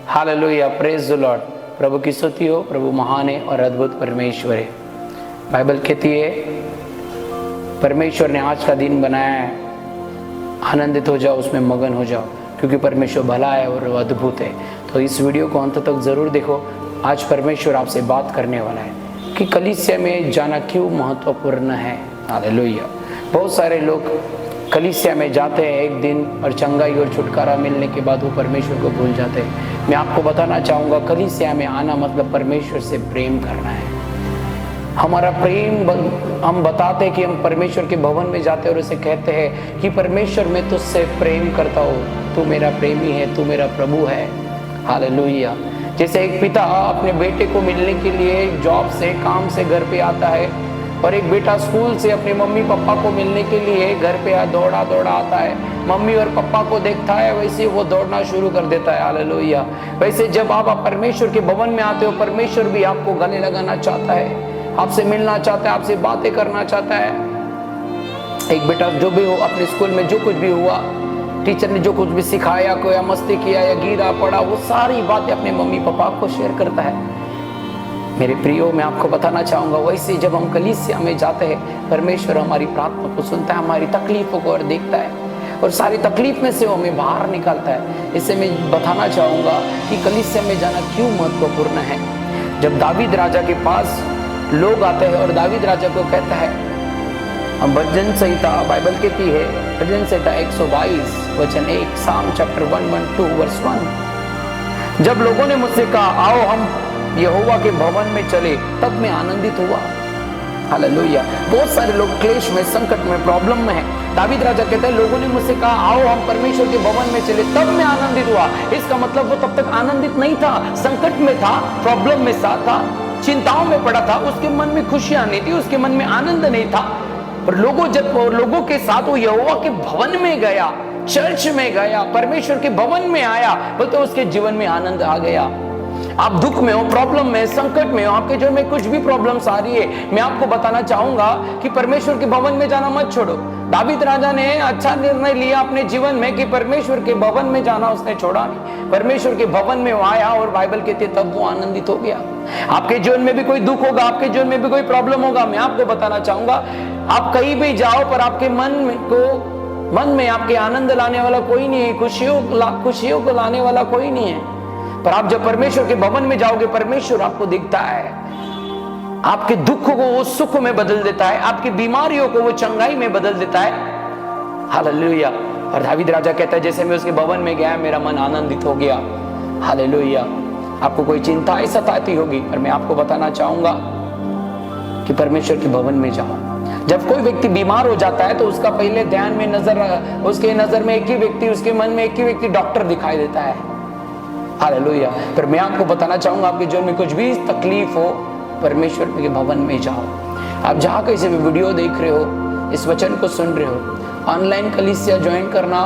Hallelujah, praise the lord. प्रभु की स्तुति हो। प्रभु महान है और अद्भुत परमेश्वर है। बाइबल कहती है परमेश्वर ने आज का दिन बनाया है, आनंदित हो जाओ, उसमें मगन हो जाओ, क्योंकि परमेश्वर भला है और अद्भुत है। तो इस वीडियो को अंत तक जरूर देखो। आज परमेश्वर आपसे बात करने वाला है कि कलीसिया में जाना क्यों महत्वपूर्ण है। हालेलुया। बहुत सारे लोग कलीसिया में जाते हैं एक दिन और चंगाई और छुटकारा मिलने के बाद वो परमेश्वर को भूल जाते हैं। मैं आपको बताना चाहूँगा, कलीसिया में आना मतलब परमेश्वर से प्रेम करना है। हमारा प्रेम हम बताते हैं कि हम परमेश्वर के भवन में जाते हैं और उसे कहते हैं कि परमेश्वर मैं तुझसे प्रेम करता हूँ, तू मेरा प्रेमी है, तू मेरा प्रभु है। हालेलुया। जैसे एक पिता अपने बेटे को मिलने के लिए जॉब से, काम से घर पे आता है, और एक बेटा स्कूल से अपने मम्मी पापा को मिलने के लिए घर पे दौड़ा दौड़ा आता है, मम्मी और पापा को देखता है, वैसे वो दौड़ना शुरू कर देता है। हालेलुया। वैसे जब आप परमेश्वर के भवन में आते हो, परमेश्वर भी आपको गले लगाना चाहता है, आपसे मिलना चाहता है, आपसे बातें करना चाहता है। एक बेटा जो भी हो, अपने स्कूल में जो कुछ भी हुआ, टीचर ने जो कुछ भी सिखाया, कोई मस्ती किया या गिरा पड़ा, वो सारी बातें अपने मम्मी पापा को शेयर करता है। मेरे प्रियो, मैं आपको बताना चाहूँगा, वैसे जब हम कलीसिया में जाते हैं, परमेश्वर हमारी प्रार्थना को सुनता है, हमारी तकलीफों को और देखता है, और सारी तकलीफ में से वो हमें बाहर निकालता है। इससे मैं बताना चाहूँगा कि कलीसिया में जाना क्यों महत्वपूर्ण है। जब दावीद राजा के पास लोग आते हैं और दावीद राजा को कहता है, हम भजन संहिता, बाइबल कहती है, भजन संहिता 122 वचन 1, साम चैप्टर 112 वर्स 1, जब लोगों ने मुझसे कहा आओ हम यहोवा के भवन में चले, तब मैं आनंदित हुआ। हालेलुया। बहुत सारे लोग क्लेश में, संकट में, प्रॉब्लम में है। दावीद राजा कहते हैं लोगों ने मुझसे कहा आओ हम परमेश्वर के भवन में चले, तब मैं आनंदित हुआ। इसका मतलब वो तब तक आनंदित नहीं था, संकट में था, प्रॉब्लम में साथ था, चिंताओं में पड़ा था, उसके मन में खुशियां नहीं थी, उसके मन में आनंद नहीं था। पर लोगों के साथ वो यहोवा के भवन में गया, चर्च में गया, परमेश्वर के भवन में आया, बोलते उसके जीवन में आनंद आ गया। आप दुख में हो, प्रॉब्लम में, संकट में हो, आपके जीवन में कुछ भी प्रॉब्लम्स आ रही है, मैं आपको बताना चाहूंगा कि परमेश्वर के भवन में जाना मत छोड़ो। दावीद राजा ने अच्छा निर्णय लिया अपने जीवन में कि परमेश्वर के भवन में जाना उसने छोड़ा नहीं। परमेश्वर के भवन में वो आया और बाइबल कहती है तब वो आनंदित हो गया। आपके जीवन में भी कोई दुख होगा, आपके जीवन में भी कोई प्रॉब्लम होगा, मैं आपको बताना चाहूंगा, आप कहीं भी जाओ पर आपके मन में आपके आनंद लाने वाला कोई नहीं है, खुशियों को लाने वाला कोई नहीं है। पर आप जब परमेश्वर के भवन में जाओगे, परमेश्वर आपको दिखता है, आपके दुख को वो सुख में बदल देता है, आपकी बीमारियों को वो चंगाई में बदल देता है। हालेलुया। और दावीद राजा कहता है जैसे मैं उसके भवन में गया, मेरा मन आनंदित हो गया। हालेलुया। आपको कोई चिंता सताती होगी, पर मैं आपको बताना चाहूंगा कि परमेश्वर के भवन में जाओ। जब कोई व्यक्ति बीमार हो जाता है तो उसका पहले ध्यान में उसके नजर में एक ही व्यक्ति, उसके मन में एक ही व्यक्ति डॉक्टर दिखाई देता है। हालेलुया। पर मैं आपको बताना चाहूंगा, आपके जीवन में कुछ भी तकलीफ हो, परमेश्वर के भवन में जाओ। आप जहां कहीं से भी वीडियो देख रहे हो, इस वचन को सुन रहे हो, ऑनलाइन कलीसिया ज्वाइन करना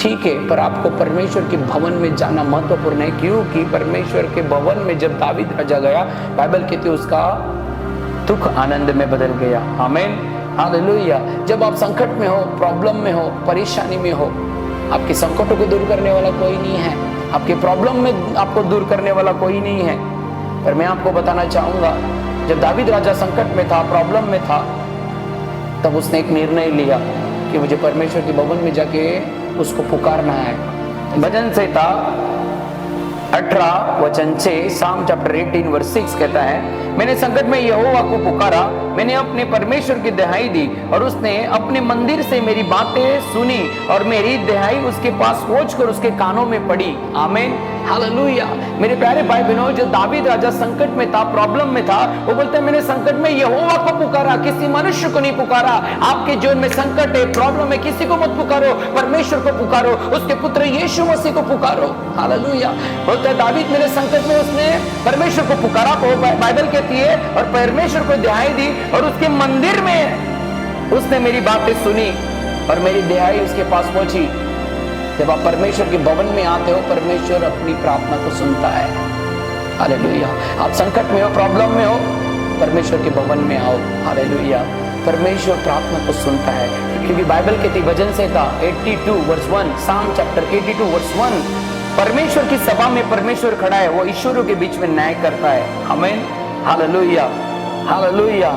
ठीक है, पर आपको परमेश्वर के भवन में जाना महत्वपूर्ण है। क्योंकि परमेश्वर के भवन में जब दावीद राजा गया, बाइबल कहती है उसका दुख आनंद में बदल गया। आमीन। हालेलुया। जब आप संकट में हो, प्रॉब्लम में हो, परेशानी में हो, आपके संकटों को दूर करने वाला कोई नहीं है, आपके प्रॉब्लम में आपको दूर करने वाला कोई नहीं है। पर मैं आपको बताना चाहूंगा, जब दावीद राजा संकट में था, प्रॉब्लम में था, तब उसने एक निर्णय लिया कि मुझे परमेश्वर के भवन में जाके उसको पुकारना है। भजन संहिता 18 वचन 6, साम चैप्टर 18 वर्स 6 कहता है, मैंने संकट में यहोवा को पुकारा, मैंने अपने परमेश्वर की दहाई दी और उसने अपने मंदिर से मेरी बातें सुनी और मेरी दहाई उसके पास पहुंचकर उसके कानों में पड़ी। आमीन। हालेलुया। मेरे प्यारे भाई बहनों, जो दावीद राजा संकट में था, प्रॉब्लम में था, वो बोलते हैं मैंने संकट में यहोवा को पुकारा, किसी मनुष्य को नहीं पुकारा। आपके जीवन में संकट है, प्रॉब्लम है, किसी को मत पुकारो, परमेश्वर को पुकारो, उसके पुत्र यीशु मसीह को पुकारो। हालेलुया। बोलते हैं दावीद मेरे संकट में उसने परमेश्वर को पुकारा, बाइबल कहती है, और परमेश्वर को दहाई दी और उसके मंदिर में उसने मेरी बातें सुनी और मेरी दहाई उसके पास पहुंची। जब आप परमेश्वर के भवन में आते हो, परमेश्वर अपनी प्रार्थना को सुनता है। हालेलुया। आप संकट में हो, प्रॉब्लम में हो, परमेश्वर के भवन में आओ। हालेलुया। परमेश्वर प्रार्थना को सुनता है, क्योंकि बाइबल कहती वचन से था 82 वर्स 1, साम चैप्टर 82 वर्स 1, परमेश्वर की सभा में परमेश्वर खड़ा है, वो ईश्वरों के बीच में न्याय करता है। आमीन, हालेलुया, हालेलुया।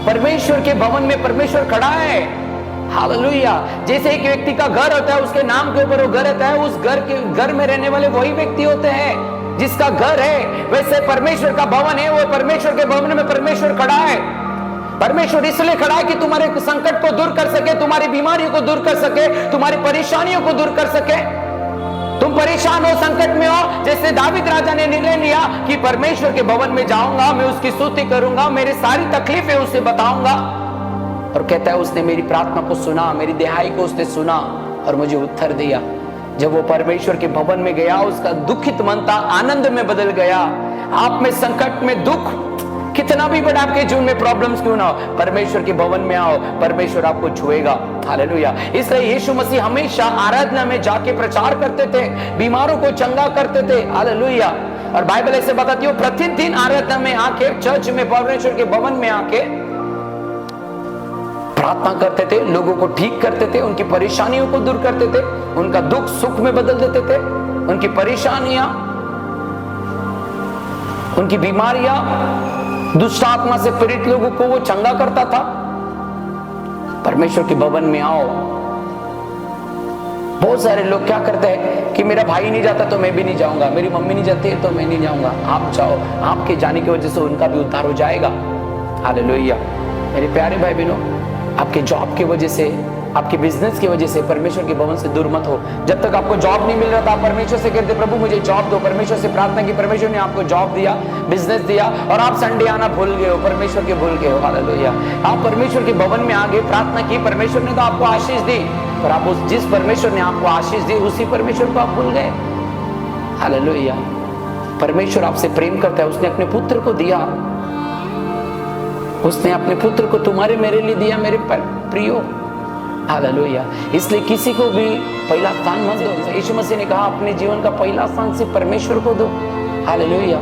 परमेश्वर के भवन में परमेश्वर खड़ा है, हालेलुया। जैसे एक व्यक्ति का घर होता है, उसके नाम के ऊपर वो घर रहता है, उस घर में रहने वाले वही व्यक्ति होते हैं जिसका घर है। वैसे परमेश्वर का भवन है, वो परमेश्वर के भवन में परमेश्वर खड़ा है। परमेश्वर इसलिए खड़ा है कि तुम्हारे संकट को दूर कर सके, तुम्हारी बीमारियों को दूर कर सके, तुम्हारी परेशानियों को दूर कर सके। तुम परेशान हो, संकट में हो, जैसे दावीद राजा ने निर्णय लिया कि परमेश्वर के भवन में जाऊंगा, मैं उसकी स्तुति करूंगा, मेरी सारी तकलीफें उसे बताऊंगा। और कहता है उसने मेरी प्रार्थना को सुना, मेरी दिहाई को उसने सुना और मुझे उत्तर दिया। जब वो परमेश्वर के भवन में गया, उसका दुखित मन था आनंद में बदल गया। आप में संकट में दुख कितना भी बड़ा आपके जीवन में प्रॉब्लम्स क्यों ना हो, परमेश्वर के भवन में आओ, परमेश्वर आपको छुएगा। हालेलुया। इसलिए यीशु मसीह हमेशा आराधना में जाके प्रचार करते थे, बीमारों को चंगा करते थे। हालेलुया। और बाइबल ऐसे बताती है प्रतिदिन आराधना में आके, चर्च में, परमेश्वर के भवन में आके प्रार्थना करते थे, लोगों को ठीक करते थे, उनकी परेशानियों को दूर करते थे, उनका दुख सुख में बदल देते थे, उनकी परेशानियां, उनकी बीमारियां, दुष्ट आत्मा से पीड़ित लोगों को वो चंगा करता था। परमेश्वर के भवन में आओ। बहुत सारे लोग क्या करते हैं कि मेरा भाई नहीं जाता तो मैं भी नहीं जाऊंगा, मेरी मम्मी नहीं जाती है तो मैं नहीं जाऊंगा। आप जाओ, आपके जाने की वजह से उनका भी उद्धार हो जाएगा। हालेलुया। मेरे प्यारे भाई बहनों, आपके जॉब की वजह से, आपके बिजनेस की वजह से परमेश्वर के भवन से दूर मत हो। जब तक आपको जॉब नहीं मिल रहा था, आप परमेश्वर से कहते प्रभु मुझे जॉब दो, परमेश्वर से प्रार्थना की, परमेश्वर ने आपको जॉब दिया, बिजनेस दिया, और आप संडे आना भूल गए हो, परमेश्वर के भूल गए हो। हालेलुया। आप परमेश्वर के भवन में आगे प्रार्थना की, परमेश्वर ने तो आपको आशीष दी, पर आप उस जिस परमेश्वर ने आपको आशीष दी उसी परमेश्वर को आप भूल गए। हालेलुया। परमेश्वर आपसे प्रेम करता है, उसने अपने पुत्र को दिया, उसने अपने पुत्र को तुम्हारे मेरे लिए दिया मेरे प्रियो। हालेलुया। इसलिए किसी को भी पहला स्थान मत दो। यीशु मसीह ने कहा अपने जीवन का पहला स्थान सिर्फ परमेश्वर को दो। हालेलुया।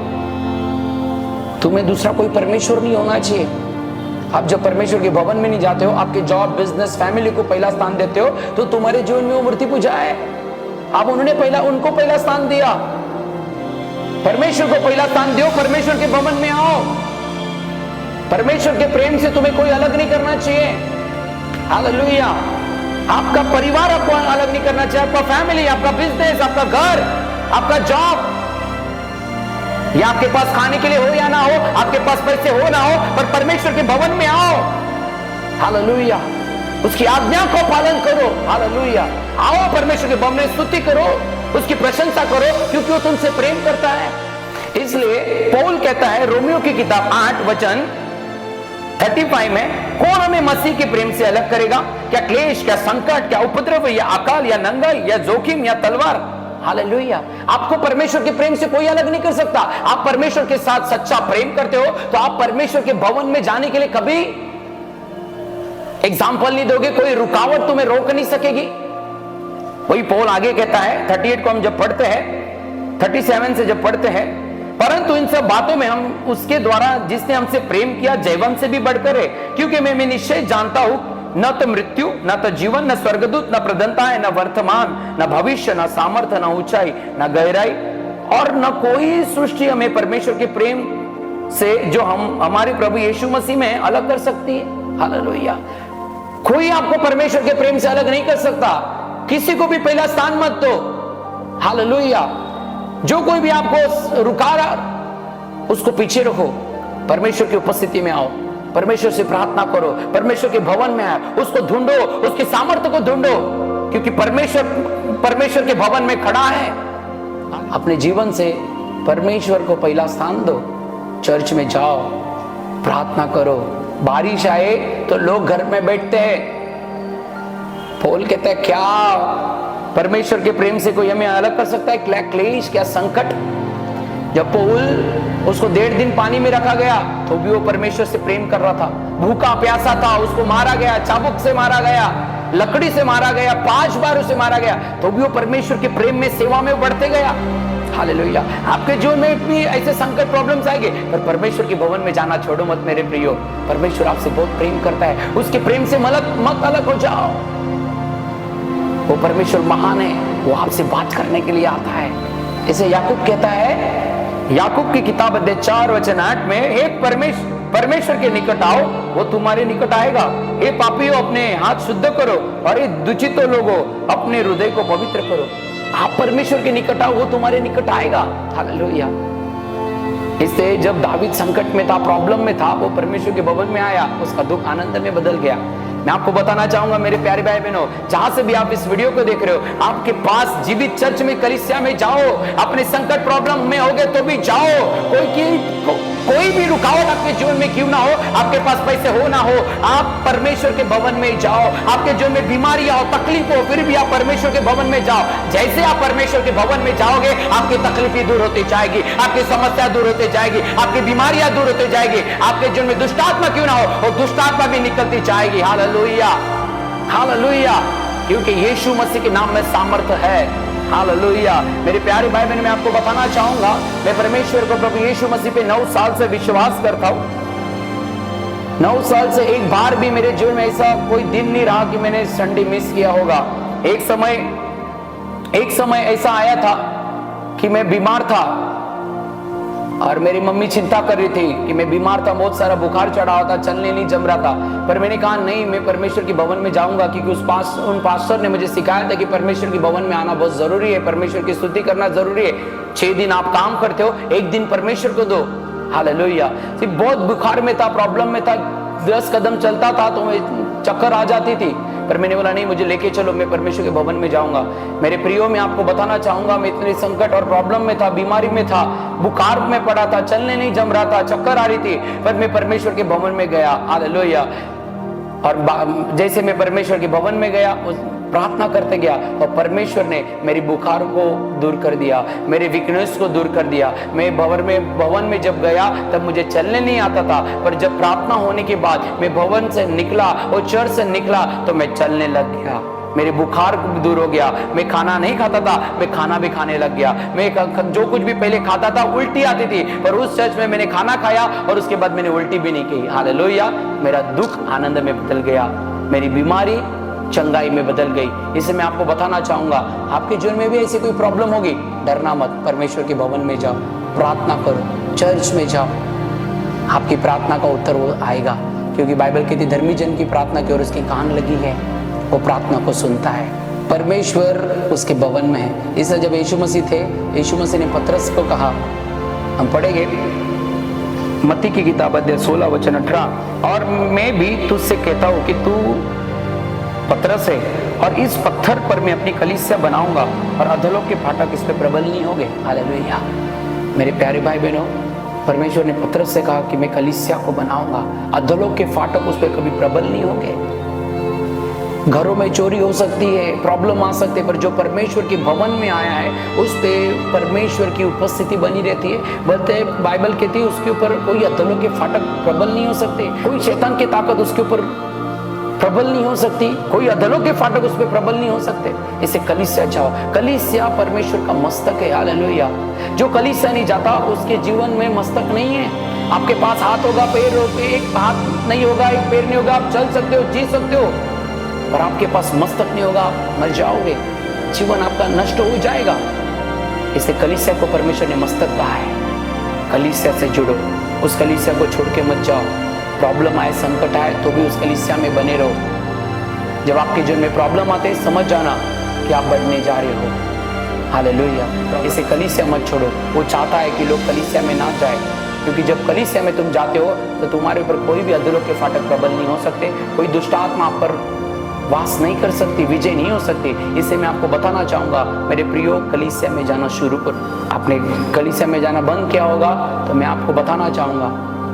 तुम्हें दूसरा कोई परमेश्वर नहीं होना चाहिए। आप जब परमेश्वर के भवन में नहीं जाते हो, आपके जॉब, बिजनेस, फैमिली को पहला स्थान देते हो, तो तुम्हारे जीवन में वो मूर्ति पूजा है। आप उनको पहला स्थान दिया। परमेश्वर को पहला स्थान दो, परमेश्वर के भवन में आओ। परमेश्वर के प्रेम से तुम्हें कोई अलग नहीं करना चाहिए। हालेलुया। आपका परिवार आपको अलग नहीं करना चाहिए, आपका फैमिली, आपका बिजनेस, आपका घर, आपका जॉब, या आपके पास खाने के लिए हो या ना हो, आपके पास पैसे हो ना हो, पर परमेश्वर के भवन में आओ। हालेलुया। उसकी आज्ञा को पालन करो। हालेलुया। आओ परमेश्वर के भवन में स्तुति करो, उसकी प्रशंसा करो, क्योंकि वो तुमसे प्रेम करता है। इसलिए पौल कहता है रोमियो की किताब 8 वचन 35 में, कौन हमें मसीह के प्रेम से अलग करेगा? क्या क्लेश, क्या संकट, क्या उपद्रव, या अकाल, या नंगाई, या जोखिम, या तलवार? हालेलुया। आपको परमेश्वर के प्रेम से कोई अलग नहीं कर सकता। आप परमेश्वर के साथ सच्चा प्रेम करते हो तो आप परमेश्वर के भवन में जाने के लिए कभी एग्जाम्पल नहीं दोगे, कोई रुकावट तुम्हें रोक नहीं सकेगी। वही पौल आगे कहता है, 38 को हम जब पढ़ते हैं, 37 से जब पढ़ते हैं, परंतु इन सब बातों में हम उसके द्वारा जिसने हमसे प्रेम किया जयवंत से भी बढ़कर है, क्योंकि मैं निश्चय जानता हूं न तो मृत्यु, न तो जीवन, न स्वर्गदूत, न प्रदंताएं, न वर्तमान, न भविष्य, न सामर्थ्य, न ऊंचाई, न गहराई, और न कोई सृष्टि हमें परमेश्वर के प्रेम से जो हम हमारे प्रभु यीशु मसीह में अलग कर सकती है। हालेलुया। कोई आपको परमेश्वर के प्रेम से अलग नहीं कर सकता। किसी को भी पहला स्थान मत दो। हालेलुया। जो कोई भी आपको रुका रहा उसको पीछे रखो, परमेश्वर की उपस्थिति में आओ, परमेश्वर से प्रार्थना करो, परमेश्वर के भवन में आओ, उसको ढूंढो, उसके सामर्थ्य को ढूंढो, क्योंकि परमेश्वर के भवन में खड़ा है। अपने जीवन से परमेश्वर को पहला स्थान दो। चर्च में जाओ, प्रार्थना करो। बारिश आए तो लोग घर में बैठते हैं। पौल कहता है क्या परमेश्वर के प्रेम से कोई हमें अलग कर सकता है? क्या क्लेश, क्या संकट? जब पौल उसको 1.5 दिन पानी में रखा गया तो भी वो परमेश्वर से प्रेम कर रहा था। भूखा प्यासा था, उसको मारा गया, चाबुक से मारा गया, लकड़ी से मारा गया, 5 बार उसे मारा गया, तो भी वो परमेश्वर के प्रेम में, सेवा में बढ़ते गया। हालेलुया। आपके जीवन में इतनी ऐसे संकट प्रॉब्लम्स आएंगे, पर परमेश्वर के भवन में जाना छोड़ो मत मेरे प्रियो। परमेश्वर आपसे बहुत प्रेम करता है, उसके प्रेम से मत अलग हो जाओ। वो परमेश्वर महान है, वो आपसे बात करने के लिए आता है। इसे याकूब कहता है, याकूब की किताब अध्याय 4 वचन 8 में, हे परमेश्वर के निकट आओ, वो तुम्हारे निकट आएगा। हे पापियों, अपने हाथ शुद्ध करो, और ये दूषित लोगों, अपने हृदय को पवित्र करो। आप परमेश्वर के निकट आओ, वो तुम्हारे निकट आएगा। हालेलुया। इससे जब दावीद संकट में था, प्रॉब्लम में था, वो परमेश्वर के भवन में आया, उसका दुख आनंद में बदल गया। मैं आपको बताना चाहूंगा मेरे प्यारे भाई बहनों, जहां से भी आप इस वीडियो को देख रहे हो, आपके पास जीवित चर्च में, कलीसिया में जाओ। अपने संकट प्रॉब्लम में होगे तो भी जाओ। कोई भी रुकावट आपके जीवन में क्यों ना हो, आपके पास पैसे हो ना हो, आप परमेश्वर के भवन में जाओ। आपके जीवन में बीमारी हो, तकलीफ हो, फिर भी आप परमेश्वर के भवन में जाओ। जैसे आप परमेश्वर के भवन में जाओगे, आपकी तकलीफें दूर होती जाएगी, आपकी समस्या दूर होती जाएगी, आपकी बीमारियां दूर होती जाएगी। आपके जीवन में दुष्ट आत्मा क्यों ना हो, वो दुष्ट आत्मा भी निकलती जाएगी। हालेलुया, हालेलुया, क्योंकि यीशु मसीह के नाम में सामर्थ्य है। हालेलुया। मेरे प्यारे भाई बहन, मैं आपको बताना चाहूंगा, मैं परमेश्वर को, प्रभु यीशु मसीह पे 9 साल से विश्वास करता हूं। 9 साल से एक बार भी मेरे जीवन में ऐसा कोई दिन नहीं रहा कि मैंने संडे मिस किया होगा। एक समय ऐसा आया था कि मैं बीमार था, और मेरी मम्मी चिंता कर रही थी कि मैं बीमार था, बहुत सारा बुखार चढ़ा हुआ था, चलने नहीं जम रहा था। पर मैंने कहा नहीं, मैं परमेश्वर के भवन में जाऊंगा, क्योंकि उन पास्टर ने मुझे सिखाया था कि परमेश्वर के भवन में आना बहुत जरूरी है, परमेश्वर की स्तुति करना जरूरी है। 6 दिन आप काम करते हो, 1 दिन परमेश्वर को दो। हालेलुया। बहुत बुखार में था, प्रॉब्लम में था, 10 कदम चलता था तो चक्कर आ जाती थी, पर मैंने बोला नहीं, मुझे लेके चलो, मैं परमेश्वर के भवन में जाऊंगा। मेरे प्रियो, मैं आपको बताना चाहूंगा, मैं इतने संकट और प्रॉब्लम में था, बीमारी में था, बुखार में पड़ा था, चलने नहीं जम रहा था, चक्कर आ रही थी, पर मैं परमेश्वर के भवन में गया। हालेलुया। और जैसे मैं परमेश्वर के भवन में गया, प्रार्थना करते गया, और परमेश्वर ने मेरी बुखार को दूर कर दिया, मेरे वीकनेस को दूर कर दिया। मैं भवन में जब गया तब मुझे चलने नहीं आता था, पर जब प्रार्थना होने के बाद मैं भवन से निकला और चर्च से निकला तो मैं चलने लग गया। मेरे बुखार दूर हो गया। मैं खाना नहीं खाता था, मैं खाना भी खाने लग गया। मैं जो कुछ भी पहले खाता था, उल्टी आती थी, पर उस चर्च में मैंने खाना खाया और उसके बाद मैंने उल्टी भी नहीं की। हालेलुया। मेरा दुख आनंद में बदल गया, मेरी बीमारी चंगाई में बदल गई। इसे मैं आपको बताना चाहूंगा, आपके जीवन में भी ऐसी कोई प्रॉब्लम होगी, डरना मत, परमेश्वर के भवन में जाओ, प्रार्थना करो, चर्च में जाओ, आपकी प्रार्थना का उत्तर वो आएगा। क्योंकि बाइबल कहती है, धर्मी जन की प्रार्थना की ओर उसकी कान लगी है, वो प्रार्थना को सुनता है, परमेश्वर उसके भवन में है। इसलिए जब यीशु मसीह थे, यीशु मसीह ने पतरस को कहा, हम पढ़ेंगे मत्ती की किताब अध्याय 16 वचन 18, और मैं भी तुझसे कहता हूं कि तू पतरस है, और इस पत्थर पर मैं अपनी कलीसिया बनाऊंगा, और अधोलोक के फाटक इस पे प्रबल नहीं होंगे। हालेलुया। मेरे प्यारे भाई बहनों, परमेश्वर ने पतरस से कहा कि मैं कलीसिया को बनाऊंगा, अधोलोक के फाटक उस पे कभी प्रबल नहीं होंगे। घरों में चोरी हो सकती है, प्रॉब्लम आ सकती है, पर जो परमेश्वर के भवन में आया है उस पे परमेश्वर की उपस्थिति बनी रहती है। बोलते बाइबल कहती है उसके ऊपर कोई अधोलोक के फाटक प्रबल नहीं हो सकते, कोई शैतान की ताकत उसके ऊपर प्रबल नहीं हो सकती, कोई अधोलोक के फाटक उस पर प्रबल नहीं हो सकते। इसे कलीसिया जाओ, कलीसिया परमेश्वर का मस्तक है। हालेलुया। जो कलीसिया नहीं जाता उसके जीवन में मस्तक नहीं है। आपके पास हाथ होगा, पैर होगा, एक हाथ नहीं होगा, एक पैर नहीं होगा, आप चल सकते हो, जी सकते हो, पर आपके पास मस्तक नहीं होगा, आप मर जाओगे, जीवन आपका नष्ट हो जाएगा। इसे कलीसिया को परमेश्वर ने मस्तक कहा है। कलीसिया से जुड़ो, उस कलीसिया को छोड़ के मत जाओ। प्रॉब्लम आए, संकट आए तो भी उस कलीसिया में बने रहो। जब आपके जीवन में प्रॉब्लम आते हैं, समझ जाना कि आप बढ़ने जा रहे हो। हालेलुया। इसे कलीसिया मत छोड़ो। वो चाहता है कि लोग कलीसिया में ना जाए, क्योंकि जब कलीसिया में तुम जाते हो तो तुम्हारे ऊपर कोई भी अधोलोक के फाटक प्रबल नहीं हो सकते, कोई दुष्ट आत्मा आप पर वास नहीं कर सकती, विजय नहीं हो सकती। इसे मैं आपको बताना चाहूंगा, मेरे प्रियो, कलीसिया में जाना शुरू करो। आपने कलीसिया में जाना बंद किया होगा तो मैं आपको बताना चाहूंगा,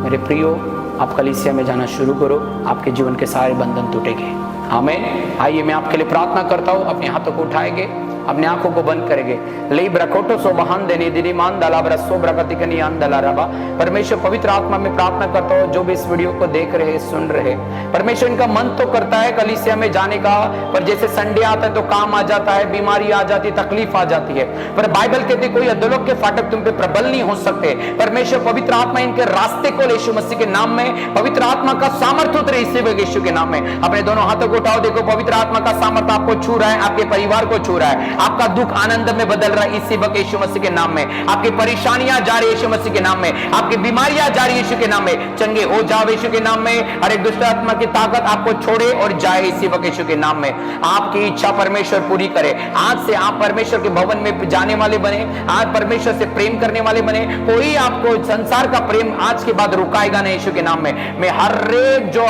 मेरे प्रियो, आप कलीसिया में जाना शुरू करो, आपके जीवन के सारे बंधन टूटेंगे। आमीन। आइए मैं आपके लिए प्रार्थना करता हूँ। अपने हाथों को उठाएंगे, अपनी आंखों को बंद करेंगे। ले ब्रकोटो सो बहान देने दिनी मान दला ब्रसो ब्रकति कनी आन दला रबा। परमेश्वर पवित्र आत्मा में प्रार्थना करता हूँ जो भी इस वीडियो को देख रहे सुन रहे, परमेश्वर इनका मन तो करता है कलीसिया में जाने का, पर जैसे संडे आता है तो काम आ जाता है, बीमारी आ जाती, तकलीफ आ जाती है, पर बाइबल कहती कोई अधोलोक के फाटक तुम पे प्रबल नहीं हो सकते। परमेश्वर पवित्र आत्मा इनके रास्ते को यीशु मसीह के नाम में, पवित्र आत्मा का सामर्थ्य उतरे इसी वक्त यीशु के नाम में। अपने दोनों हाथों को उठाओ, देखो पवित्र आत्मा का सामर्थ्य आपको छू रहा है, आपके परिवार को छू रहा है, आपका दुख आनंद में बदल रहा है इसी वक्त यीशु मसीह के नाम में। आपकी परेशानियां जा रही है यीशु मसीह के नाम में, आपकी बीमारियां जा रही है यीशु के नाम में, चंगे हो जाओ यीशु के नाम में। हर एक दुष्ट आत्मा की ताकत आपको छोड़े और जाए इसी वक्त यीशु के नाम में। आपकी इच्छा परमेश्वर पूरी करे। आज से आप परमेश्वर के भवन में जाने वाले बने, आज परमेश्वर से प्रेम करने वाले बने। कोई आपको संसार का प्रेम आज के बाद रुकाएगा नहीं यीशु के नाम में। मैं हर एक जो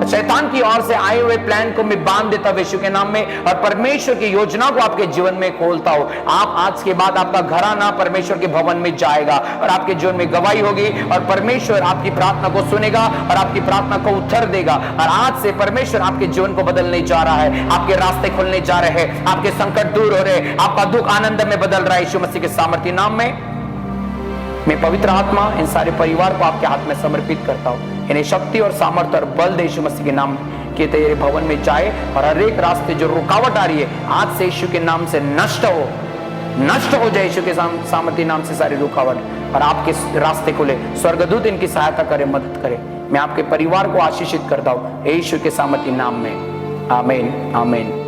शैतान की ओर से आए हुए प्लान को मैं बांध देता हूं यीशु के नाम में, और परमेश्वर की योजना को आपके जीवन में खोलता हूं। आप आज के बाद आपका घराना परमेश्वर के भवन में जाएगा और आपके जीवन में गवाही होगी, और परमेश्वर आपकी प्रार्थना को सुनेगा और आपकी प्रार्थना को उत्तर देगा। और आज से परमेश्वर आपके जीवन को बदलने जा रहा है, आपके रास्ते खुलने जा रहे हैं, आपके संकट दूर हो रहे, आपका दुख आनंद में बदल रहा है यीशु मसीह के सामर्थ्य नाम में। मैं पवित्र आत्मा इन सारे परिवार को आपके हाथ में समर्पित करता हूं। इन्हें शक्ति और सामर्थ्य और बल दे यीशु मसीह के नाम कि तेरे भवन में जाए, और हर एक रास्ते जो रुकावट आ रही है आज से यीशु के नाम से नष्ट हो जाए यीशु के सामर्थ्य नाम से सारी रुकावट, और आपके रास्ते खुले। स्वर्गदूत इनकी सहायता करे, मदद करे। मैं आपके परिवार को आशीषित करता हूं यीशु के सामर्थ्य नाम में। आमीन आमीन।